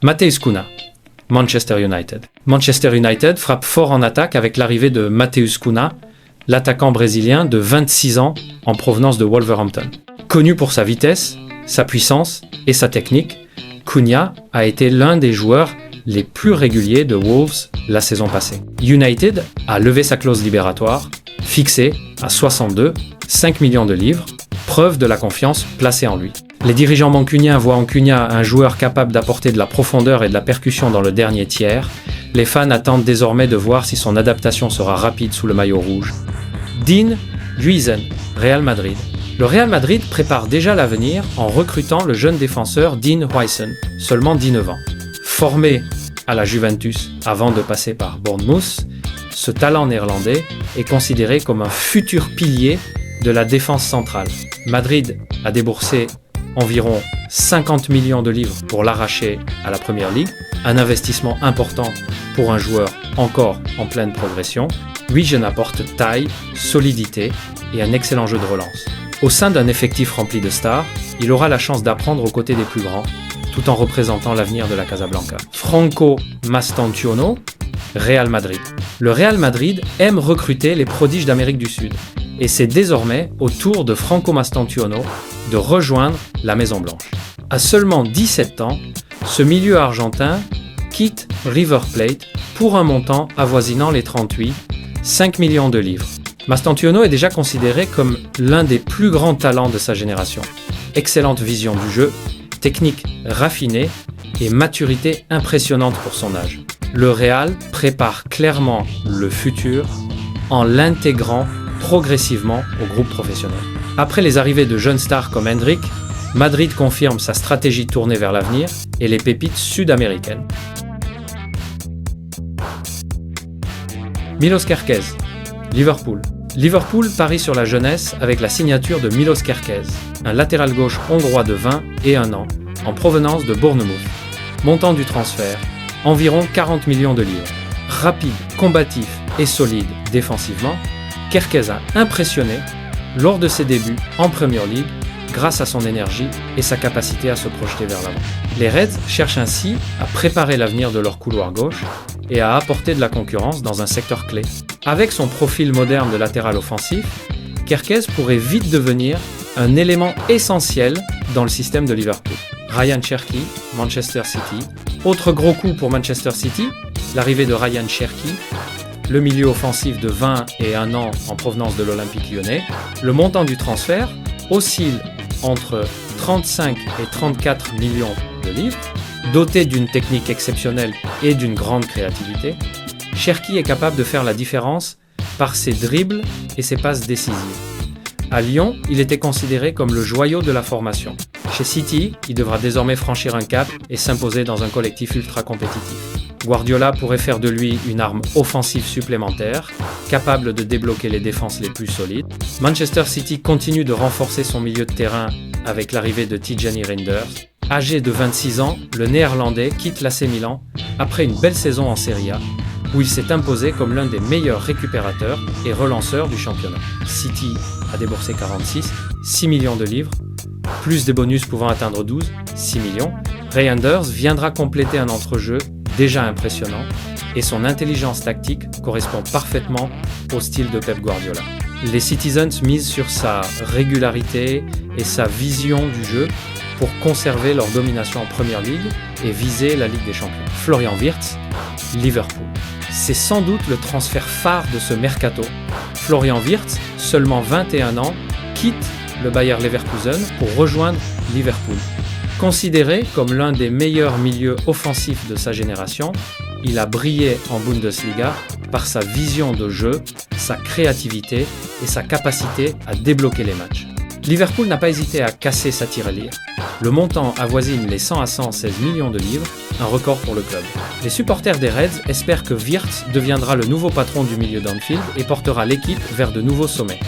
Mateusz Cunha, Manchester United. Manchester United frappe fort en attaque avec l'arrivée de Mateusz Cunha, l'attaquant brésilien de 26 ans en provenance de Wolverhampton. Connu pour sa vitesse, sa puissance et sa technique, Cunha a été l'un des joueurs les plus réguliers de Wolves la saison passée. United a levé sa clause libératoire, fixée à 5 millions de livres, preuve de la confiance placée en lui. Les dirigeants mancuniens voient en Cunha un joueur capable d'apporter de la profondeur et de la percussion dans le dernier tiers. Les fans attendent désormais de voir si son adaptation sera rapide sous le maillot rouge. Dean Huijsen, Real Madrid. Le Real Madrid prépare déjà l'avenir en recrutant le jeune défenseur Dean Huijsen, seulement 19 ans. Formé à la Juventus avant de passer par Bournemouth, ce talent néerlandais est considéré comme un futur pilier de la défense centrale. Madrid a déboursé environ 50 millions de livres pour l'arracher à la Première Ligue, un investissement important pour un joueur encore en pleine progression. Huijsen apporte taille, solidité et un excellent jeu de relance. Au sein d'un effectif rempli de stars, il aura la chance d'apprendre aux côtés des plus grands, tout en représentant l'avenir de la Casablanca. Franco Mastantuono, Real Madrid. Le Real Madrid aime recruter les prodiges d'Amérique du Sud, et c'est désormais au tour de Franco Mastantuono de rejoindre la Maison Blanche. À seulement 17 ans, ce milieu argentin quitte River Plate pour un montant avoisinant les 5 millions de livres. Mastantuono est déjà considéré comme l'un des plus grands talents de sa génération. Excellente vision du jeu, technique raffinée et maturité impressionnante pour son âge. Le Real prépare clairement le futur en l'intégrant progressivement au groupe professionnel. Après les arrivées de jeunes stars comme Hendrick, Madrid confirme sa stratégie tournée vers l'avenir et les pépites sud-américaines. Milos Kerkez, Liverpool. Liverpool parie sur la jeunesse avec la signature de Milos Kerkez, un latéral gauche hongrois de 21 ans, en provenance de Bournemouth. Montant du transfert, environ 40 millions de livres. Rapide, combatif et solide défensivement, Kerkez a impressionné lors de ses débuts en Premier League grâce à son énergie et sa capacité à se projeter vers l'avant. Les Reds cherchent ainsi à préparer l'avenir de leur couloir gauche et à apporter de la concurrence dans un secteur clé. Avec son profil moderne de latéral offensif, Kerkez pourrait vite devenir un élément essentiel dans le système de Liverpool. Ryan Cherki, Manchester City. Autre gros coup pour Manchester City, l'arrivée de Ryan Cherki, le milieu offensif de 21 ans en provenance de l'Olympique Lyonnais. Le montant du transfert oscille entre 35 et 34 millions de livres. Doté d'une technique exceptionnelle et d'une grande créativité, Cherki est capable de faire la différence par ses dribbles et ses passes décisives. À Lyon, il était considéré comme le joyau de la formation. Chez City, il devra désormais franchir un cap et s'imposer dans un collectif ultra compétitif. Guardiola pourrait faire de lui une arme offensive supplémentaire, capable de débloquer les défenses les plus solides. Manchester City continue de renforcer son milieu de terrain avec l'arrivée de Tijani Reinders. Âgé de 26 ans, le Néerlandais quitte l'AC Milan après une belle saison en Serie A, où il s'est imposé comme l'un des meilleurs récupérateurs et relanceurs du championnat. City a déboursé 6 millions de livres, plus des bonus pouvant atteindre 6 millions. Reinders viendra compléter un entrejeu déjà impressionnant et son intelligence tactique correspond parfaitement au style de Pep Guardiola. Les Citizens misent sur sa régularité et sa vision du jeu pour conserver leur domination en Premier League et viser la Ligue des Champions. Florian Wirtz, Liverpool. C'est sans doute le transfert phare de ce mercato. Florian Wirtz, seulement 21 ans, quitte le Bayer Leverkusen pour rejoindre Liverpool. Considéré comme l'un des meilleurs milieux offensifs de sa génération, il a brillé en Bundesliga par sa vision de jeu, sa créativité et sa capacité à débloquer les matchs. Liverpool n'a pas hésité à casser sa tirelire. Le montant avoisine les 100 à 116 millions de livres, un record pour le club. Les supporters des Reds espèrent que Wirtz deviendra le nouveau patron du milieu d'Anfield et portera l'équipe vers de nouveaux sommets.